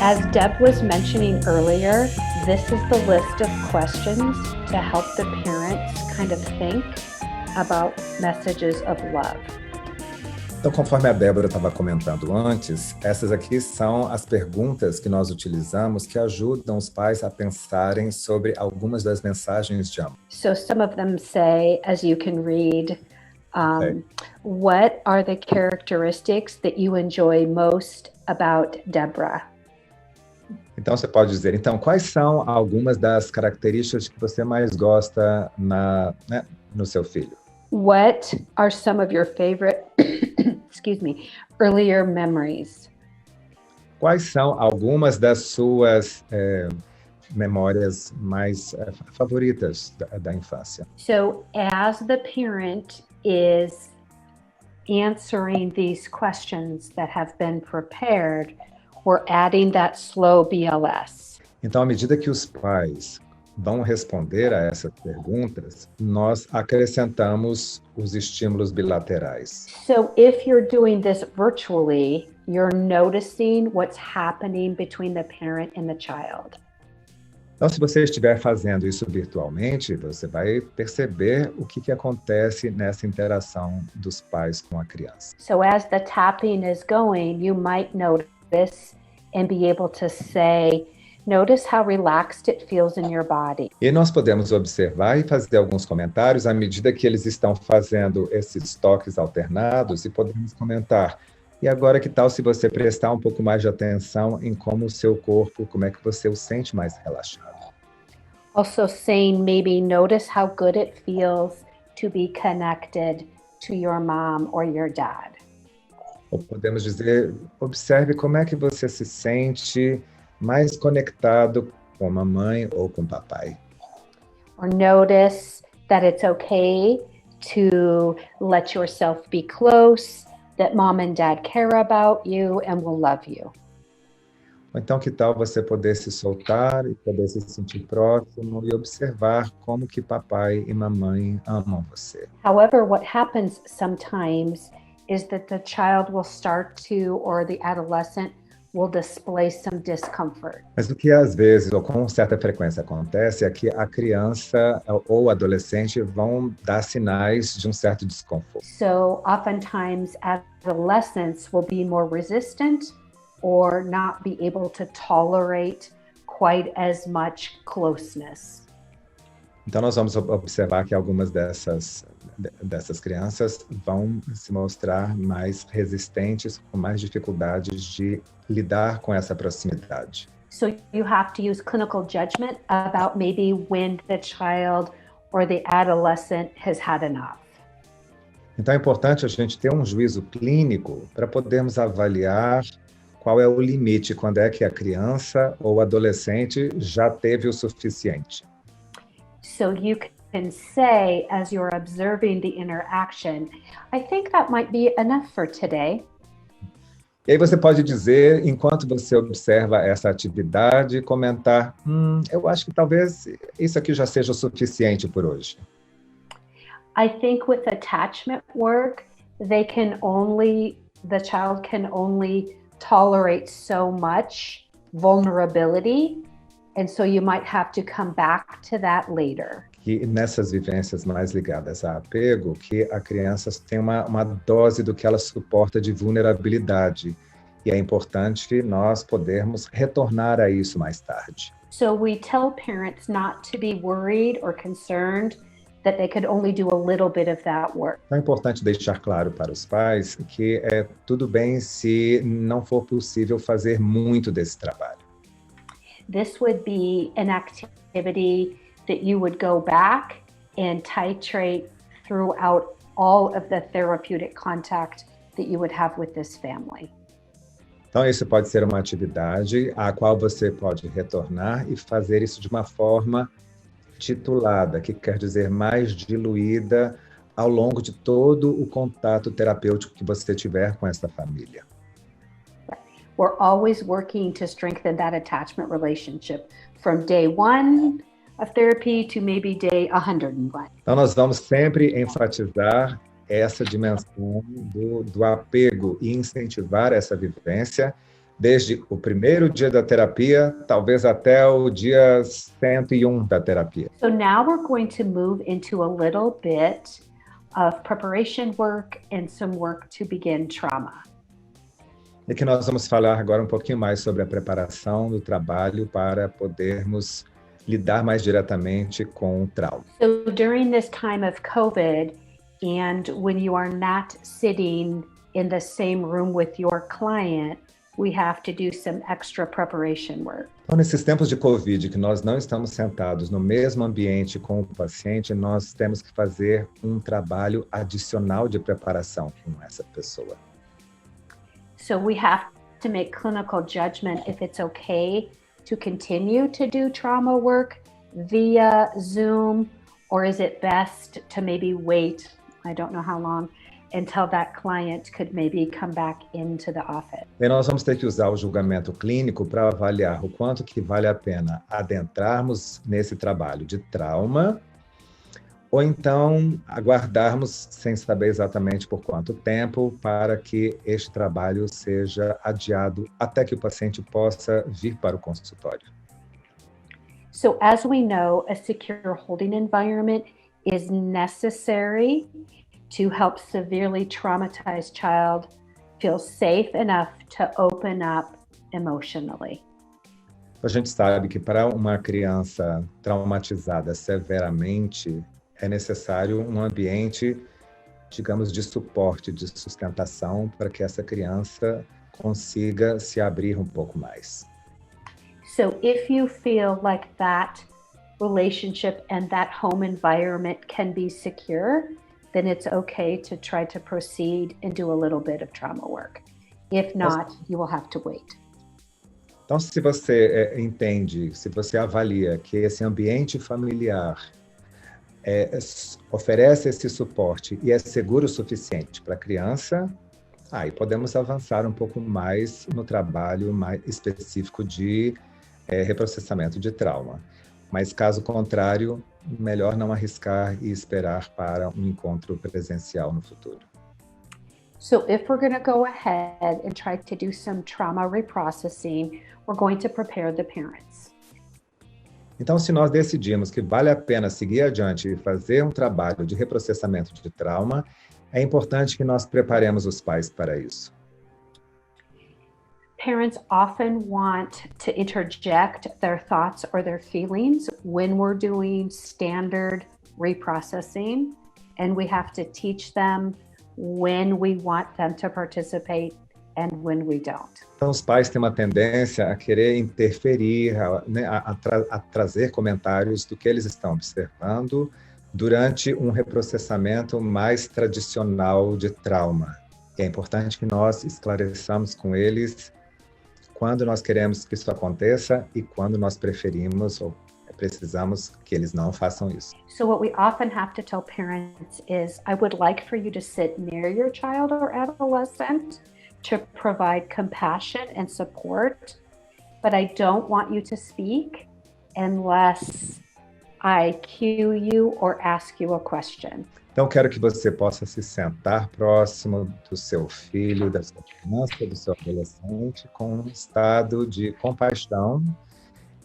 As Deb was mentioning earlier, this is the list of questions to help the parents kind of think about messages of love. Então, conforme a Débora estava comentando antes, essas aqui são as perguntas que nós utilizamos que ajudam os pais a pensarem sobre algumas das mensagens de amor. So some of them say, as you can read, Okay. what are the characteristics that you enjoy most about Deborah? Então, você pode dizer, então, quais são algumas das características que você mais gosta no seu filho? What are some of your favorite, earlier memories? Quais são algumas das suas memórias mais favoritas da infância? So as the parent is answering these questions that have been prepared, we're adding that slow BLS. Então, à medida que os pais vão responder a essas perguntas, nós acrescentamos os estímulos bilaterais. So if you're doing this virtually, you're noticing what's happening between the parent and the child. Então, se você estiver fazendo isso virtualmente, você vai perceber o que acontece nessa interação dos pais com a criança. So as the tapping is going, you might notice and be able to say, notice how relaxed it feels in your body. E nós podemos observar e fazer alguns comentários à medida que eles estão fazendo esses toques alternados e podemos comentar. E agora, que tal se você prestar um pouco mais de atenção em como o seu corpo, como é que você o sente mais relaxado? Also saying, maybe notice how good it feels to be connected to your mom or your dad. Ou podemos dizer, observe como é que você se sente mais conectado com a mamãe ou com o papai. Or notice that it's okay to let yourself be close, that mom and dad care about you and will love you. Ou então, que tal você poder se soltar e poder se sentir próximo e observar como que papai e mamãe amam você. However, what happens sometimes is that the child will start to, or the adolescent will display some discomfort. Mas o que às vezes, ou com certa frequência acontece, é que a criança ou o adolescente vão dar sinais de um certo desconforto. So oftentimes adolescents will be more resistant or not be able to tolerate quite as much closeness. Então, nós vamos observar que algumas dessas crianças vão se mostrar mais resistentes, com mais dificuldades de lidar com essa proximidade. So you have to use clinical judgment about maybe when the child or the adolescent has had enough. Então, é importante a gente ter um juízo clínico para podermos avaliar qual é o limite, quando é que a criança ou adolescente já teve o suficiente. So you can say, as you're observing the interaction, I think that might be enough for today. E aí você pode dizer, enquanto você observa essa atividade, comentar, eu acho que talvez isso aqui já seja o suficiente por hoje. I think with attachment work, the child can only tolerate so much vulnerability, and so you might have to come back to that later. Que nessas vivências mais ligadas a apego, que a criança tem uma dose do que ela suporta de vulnerabilidade. E é importante nós podermos retornar a isso mais tarde. So we tell parents not to be worried or concerned that they could only do a little bit of that work. Então é importante deixar claro para os pais que tudo bem se não for possível fazer muito desse trabalho. This would be an activity that you would go back and titrate throughout all of the therapeutic contact that you would have with this family. Então, isso pode ser uma atividade a qual você pode retornar e fazer isso de uma forma titulada, que quer dizer mais diluída ao longo de todo o contato terapêutico que você tiver com essa família. We're always working to strengthen that attachment relationship from day one of therapy to maybe day 101. Então, nós vamos sempre enfatizar essa dimensão do apego e incentivar essa vivência desde o primeiro dia da terapia, talvez até o dia 101 da terapia. So now we're going to move into a little bit of preparation work and some work to begin trauma. E que nós vamos falar agora um pouquinho mais sobre a preparação do trabalho para podermos lidar mais diretamente com o trauma. So during this time of COVID, and when you are not sitting in the same room with your client, we have to do some extra preparation work. Então, nesses tempos de Covid, que nós não estamos sentados no mesmo ambiente com o paciente, nós temos que fazer um trabalho adicional de preparação com essa pessoa. So we have to make clinical judgment if it's okay to continue to do trauma work via Zoom, or is it best to maybe wait, I don't know how long, until that client could maybe come back into the office. E nós vamos ter que usar o julgamento clínico para avaliar o quanto que vale a pena adentrarmos nesse trabalho de trauma, ou então aguardarmos, sem saber exatamente por quanto tempo, para que este trabalho seja adiado até que o paciente possa vir para o consultório. So as we know, a secure holding environment is necessary to help severely traumatized child feel safe enough to open up emotionally. A gente sabe que para uma criança traumatizada severamente, é necessário um ambiente, digamos, de suporte, de sustentação, para que essa criança consiga se abrir um pouco mais. So if you feel like that relationship and that home environment can be secure, then it's okay to try to proceed and do a little bit of trauma work. If not, you will have to wait. Então, se você entende, se você avalia que esse ambiente familiar oferece esse suporte e é seguro o suficiente para a criança, aí podemos avançar um pouco mais no trabalho mais específico de reprocessamento de trauma. Mas, caso contrário, melhor não arriscar e esperar para um encontro presencial no futuro. So if we're going to go ahead and try to do some trauma reprocessing, we're going to prepare the parents. Então, se nós decidimos que vale a pena seguir adiante e fazer um trabalho de reprocessamento de trauma, é importante que nós preparemos os pais para isso. Parents often want to interject their thoughts or their feelings when we're doing standard reprocessing, and we have to teach them when we want them to participate and when we don't. Então, os pais têm uma tendência a querer interferir, a trazer comentários do que eles estão observando durante um reprocessamento mais tradicional de trauma. E é importante que nós esclareçamos com eles quando nós queremos que isso aconteça e quando nós preferimos ou precisamos que eles não façam isso. So what we often have to tell parents is, I would like for you to sit near your child or adolescent to provide compassion and support, but I don't want you to speak unless I cue you or ask you a question. Então, quero que você possa se sentar próximo do seu filho, da sua criança, do seu adolescente, com um estado de compaixão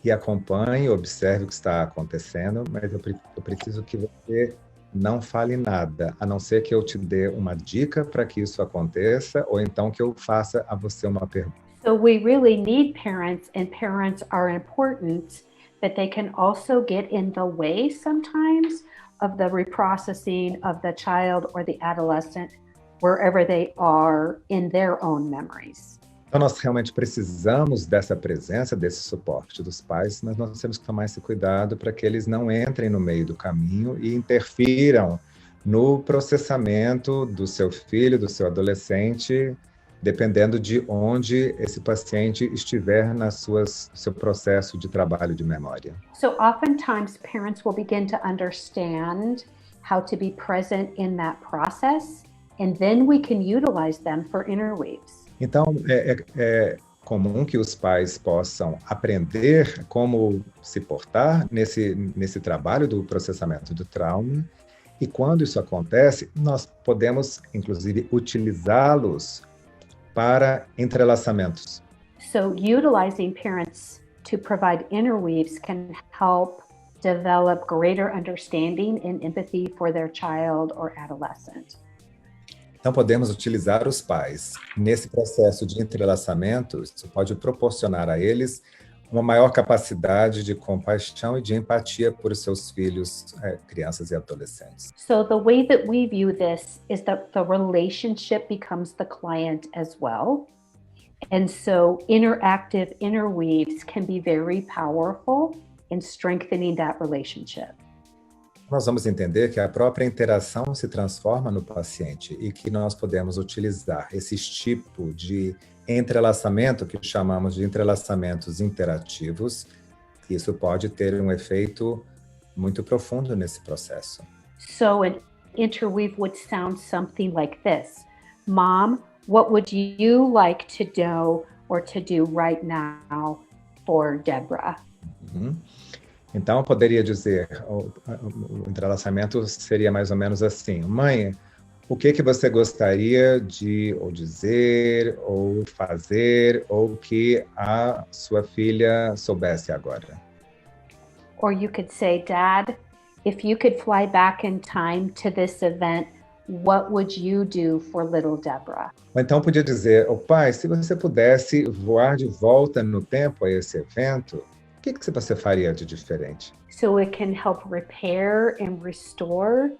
e acompanhe, observe o que está acontecendo, mas eu preciso que você não fale nada, a não ser que eu te dê uma dica para que isso aconteça, ou então que eu faça a você uma pergunta. So we really need parents, and parents are important, but they can also get in the way sometimes of the reprocessing of the child or the adolescent, wherever they are in their own memories. Então, nós realmente precisamos dessa presença, desse suporte dos pais, mas nós temos que tomar esse cuidado para que eles não entrem no meio do caminho e interfiram no processamento do seu filho, do seu adolescente, dependendo de onde esse paciente estiver no seu processo de trabalho de memória. So oftentimes parents will begin to understand how to be present in that process, and then we can utilize them for interweaves. Então, é comum que os pais possam aprender como se portar nesse trabalho do processamento do trauma, e quando isso acontece, nós podemos, inclusive, utilizá-los para entrelaçamentos. So utilizing parents to provide interweaves can help develop greater understanding and empathy for their child or adolescent. Então, podemos utilizar os pais nesse processo de entrelaçamento. Isso pode proporcionar a eles uma maior capacidade de compaixão e de empatia por seus filhos, crianças e adolescentes. So the way that we view this is that the relationship becomes the client as well. And so interactive interweaves can be very powerful in strengthening that relationship. Nós vamos entender que a própria interação se transforma no paciente e que nós podemos utilizar esse tipo de entrelaçamento, que chamamos de entrelaçamentos interativos. Isso pode ter um efeito muito profundo nesse processo. So an interweave would sound something like this. Mom, what would you like to know or to do right now for Deborah? Então, eu poderia dizer, o entrelaçamento seria mais ou menos assim. Mãe, o que você gostaria de ou dizer, ou fazer, ou que a sua filha soubesse agora? Or you could say, Dad, if you could fly back in time to this event, what would you do for little Deborah? Ou então podia dizer, pai, se você pudesse voar de volta no tempo a esse evento, o que você faria de diferente? So it can help repair and restore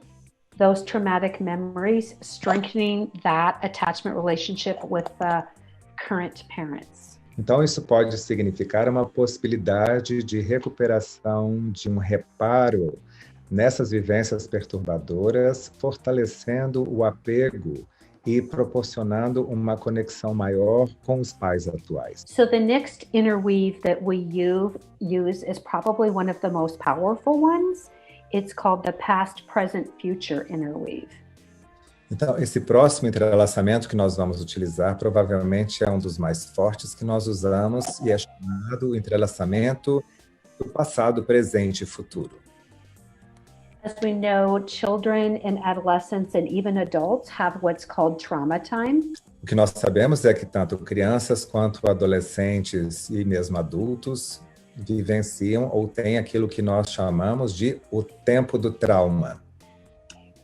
those traumatic memories, strengthening that attachment relationship with the current parents. Então, isso pode significar uma possibilidade de recuperação, de um reparo nessas vivências perturbadoras, fortalecendo o apego e proporcionando uma conexão maior com os pais atuais. So the next interweave that we use is probably one of the most powerful ones. It's called the past, present, future interweave. Então, esse próximo entrelaçamento que nós vamos utilizar provavelmente é um dos mais fortes que nós usamos e é chamado entrelaçamento do passado, presente e futuro. As we know, children and adolescents and even adults have what's called trauma time. O que nós sabemos é que tanto crianças quanto adolescentes e mesmo adultos vivenciam ou têm aquilo que nós chamamos de o tempo do trauma.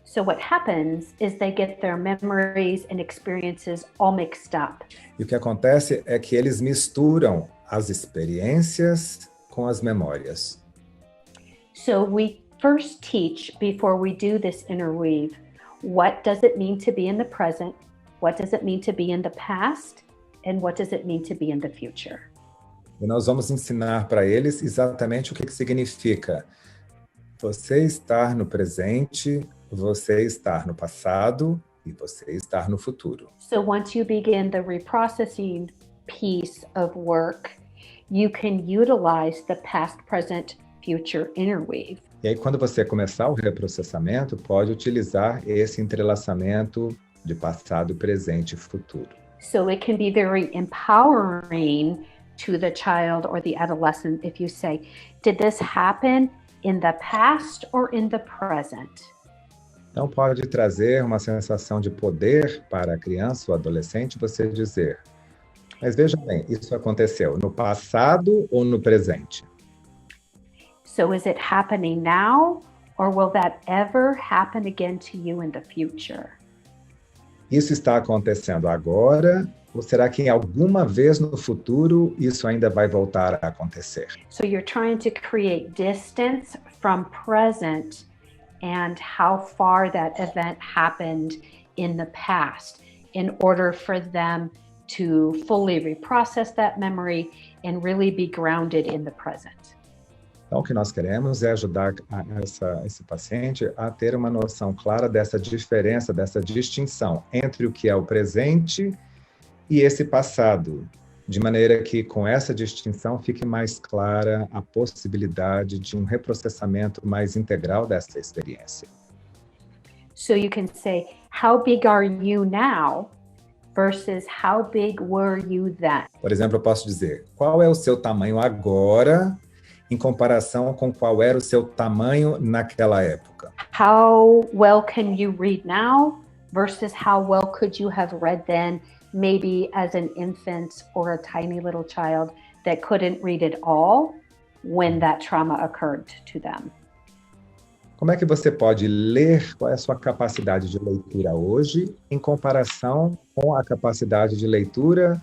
So what happens is they get their memories and experiences all mixed up. E o que acontece é que eles misturam as experiências com as memórias. So we first teach, before we do this interweave, what does it mean to be in the present, what does it mean to be in the past, and what does it mean to be in the future. E nós vamos ensinar para eles exatamente o que significa você estar no presente, você estar no passado e você estar no futuro. So once you begin the reprocessing piece of work, you can utilize the past, present, future interweave. E aí, quando você começar o reprocessamento, pode utilizar esse entrelaçamento de passado, presente e futuro. So it can be very empowering to the child or the adolescent if you say, did this happen in the past or in the present? Então, pode trazer uma sensação de poder para a criança ou adolescente você dizer, mas veja bem, isso aconteceu no passado ou no presente? So is it happening now, or will that ever happen again to you in the future? Isso está acontecendo agora, ou será que em alguma vez no futuro isso ainda vai voltar a acontecer? So you're trying to create distance from present and how far that event happened in the past in order for them to fully reprocess that memory and really be grounded in the present. Então, o que nós queremos é ajudar esse paciente a ter uma noção clara dessa diferença, dessa distinção entre o que é o presente e esse passado, de maneira que, com essa distinção, fique mais clara a possibilidade de um reprocessamento mais integral dessa experiência. So you can say, how big are you now versus how big were you then? Por exemplo, eu posso dizer, qual é o seu tamanho agora em comparação com qual era o seu tamanho naquela época? How well can you read now versus how well could you have read then maybe as an infant or a tiny little child that couldn't read at all when that trauma occurred to them. Como é que você pode ler? Qual é a sua capacidade de leitura hoje em comparação com a capacidade de leitura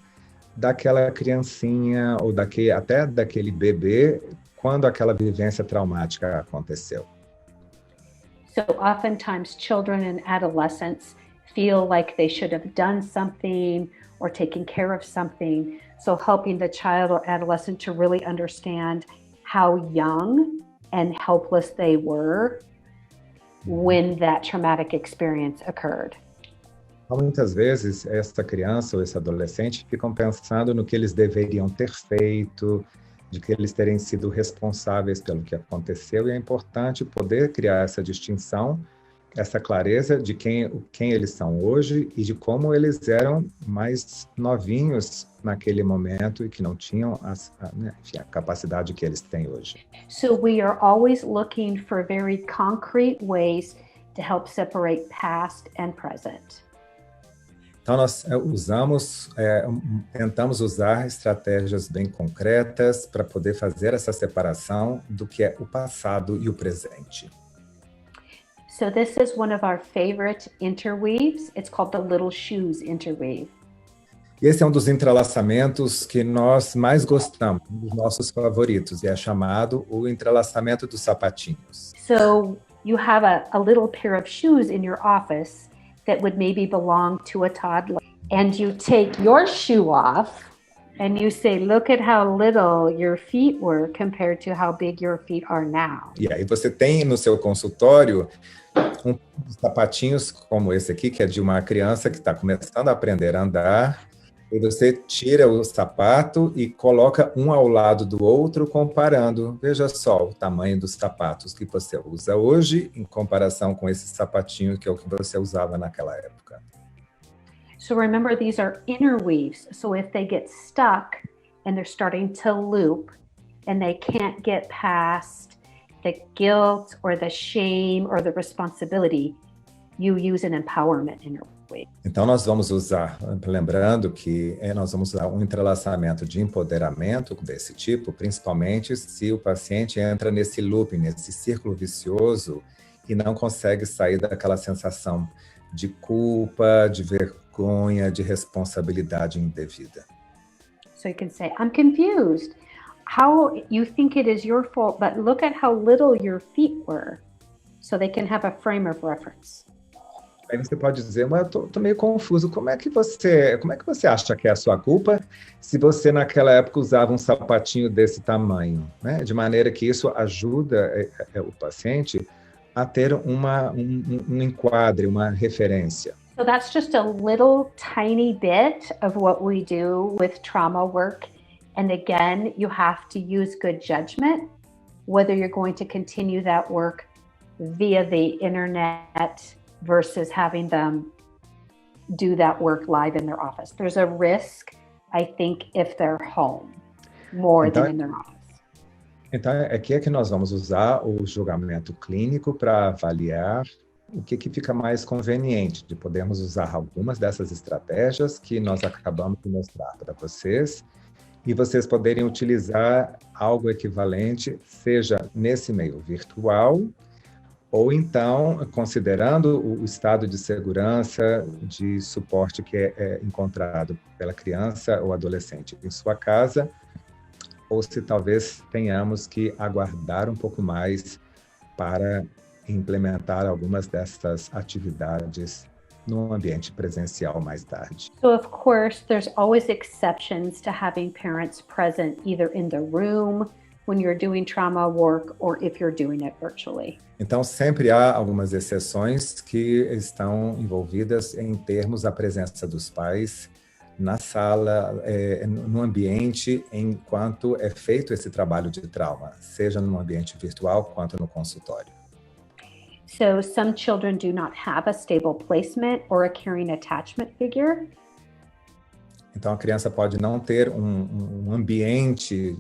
daquela criancinha ou até daquele bebê quando aquela vivência traumática aconteceu? So oftentimes children and adolescents feel like they should have done something or taken care of something. So helping the child or adolescent to really understand how young and helpless they were when that traumatic experience occurred. Muitas vezes, essa criança ou esse adolescente ficam pensando no que eles deveriam ter feito, de que eles terem sido responsáveis pelo que aconteceu, e é importante poder criar essa distinção, essa clareza de quem eles são hoje e de como eles eram mais novinhos naquele momento e que não tinham a capacidade que eles têm hoje. So we are always looking for very concrete ways to help separate past and present. Então, nós tentamos usar estratégias bem concretas para poder fazer essa separação do que é o passado e o presente. So this is one of our favorite interweaves. It's called the Little Shoes interweave. Esse é um dos entrelaçamentos que nós mais gostamos, um dos nossos favoritos, e é chamado o entrelaçamento dos sapatinhos. So you have a little pair of shoes in your office that would maybe belong to a toddler, and you take your shoe off and you say, look at how little your feet were compared to how big your feet are now. E aí você tem no seu consultório sapatinhos como esse aqui, que é de uma criança que está começando a aprender a andar, e você tira o sapato e coloca um ao lado do outro, comparando. Veja só o tamanho dos sapatos que você usa hoje em comparação com esse sapatinho que é o que você usava naquela época. So remember, these are interweaves. So if they get stuck and they're starting to loop and they can't get past the guilt or the shame or the responsibility, you use an empowerment interweave. Então, nós vamos usar, lembrando que nós vamos usar um entrelaçamento de empoderamento desse tipo, principalmente se o paciente entra nesse looping, nesse círculo vicioso e não consegue sair daquela sensação de culpa, de vergonha, de responsabilidade indevida. So you can say, I'm confused. How you think it is your fault, but look at how little your feet were. So they can have a frame of reference. Aí você pode dizer, mas eu tô meio confuso, como é que você acha que é a sua culpa se você naquela época usava um sapatinho desse tamanho, né? De maneira que isso ajuda o paciente a ter um enquadre, uma referência. So that's just a little tiny bit of what we do with trauma work. And again, you have to use good judgment, whether you're going to continue that work via the internet versus having them do that work live in their office. There's a risk, I think, if they're home, more than in their office. Então, aqui é que nós vamos usar o julgamento clínico para avaliar o que fica mais conveniente, de podermos usar algumas dessas estratégias que nós acabamos de mostrar para vocês, e vocês poderem utilizar algo equivalente, seja nesse meio virtual, ou então, considerando o estado de segurança, de suporte que é encontrado pela criança ou adolescente em sua casa, ou se talvez tenhamos que aguardar um pouco mais para implementar algumas dessas atividades no ambiente presencial mais tarde. So, of course, there's always exceptions to having parents present either in the room when you're doing trauma work or if you're doing it virtually. Então, sempre há algumas exceções que estão envolvidas em termos da presença dos pais na sala, no ambiente, enquanto é feito esse trabalho de trauma, seja no ambiente virtual quanto no consultório. So some children do not have a stable placement or a caring attachment figure. Então, a criança pode não ter um ambiente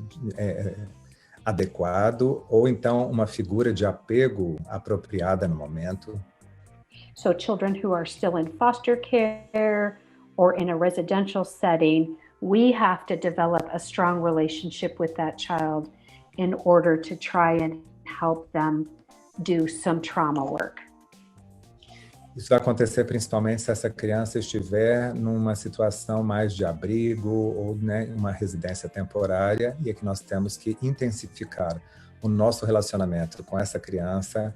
adequado ou então uma figura de apego apropriada no momento. So children who are still in foster care or in a residential setting, we have to develop a strong relationship with that child in order to try and help them do some trauma work. Isso vai acontecer principalmente se essa criança estiver numa situação mais de abrigo ou, né, uma residência temporária, e é que nós temos que intensificar o nosso relacionamento com essa criança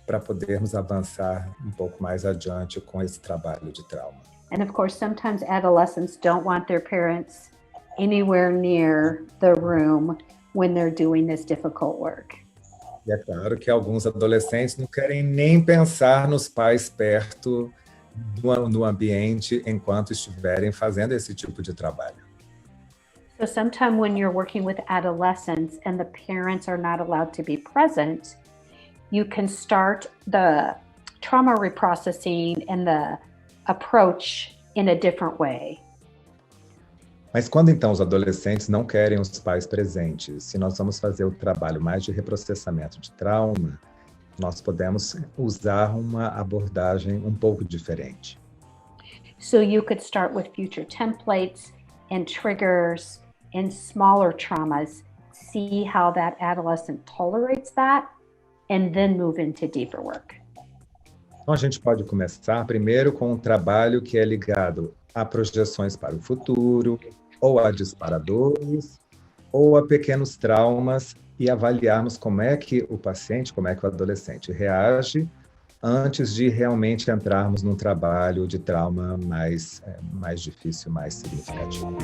para podermos avançar um pouco mais adiante com esse trabalho de trauma. And of course, sometimes adolescents don't want their parents anywhere near the room when they're doing this difficult work. E é claro que alguns adolescentes não querem nem pensar nos pais perto do ambiente enquanto estiverem fazendo esse tipo de trabalho. So sometimes when you're working with adolescents and the parents are not allowed to be present, you can start the trauma reprocessing and the approach in a different way. Mas quando então os adolescentes não querem os pais presentes, se nós vamos fazer o trabalho mais de reprocessamento de trauma, nós podemos usar uma abordagem um pouco diferente. So you could start with future templates and triggers and smaller traumas, see how that adolescent tolerates that, and then move into deeper work. Então a gente pode começar primeiro com um trabalho que é ligado a projeções para o futuro, ou a disparadores, ou a pequenos traumas, e avaliarmos como é que o paciente, como é que o adolescente reage antes de realmente entrarmos num trabalho de trauma mais difícil, mais significativo.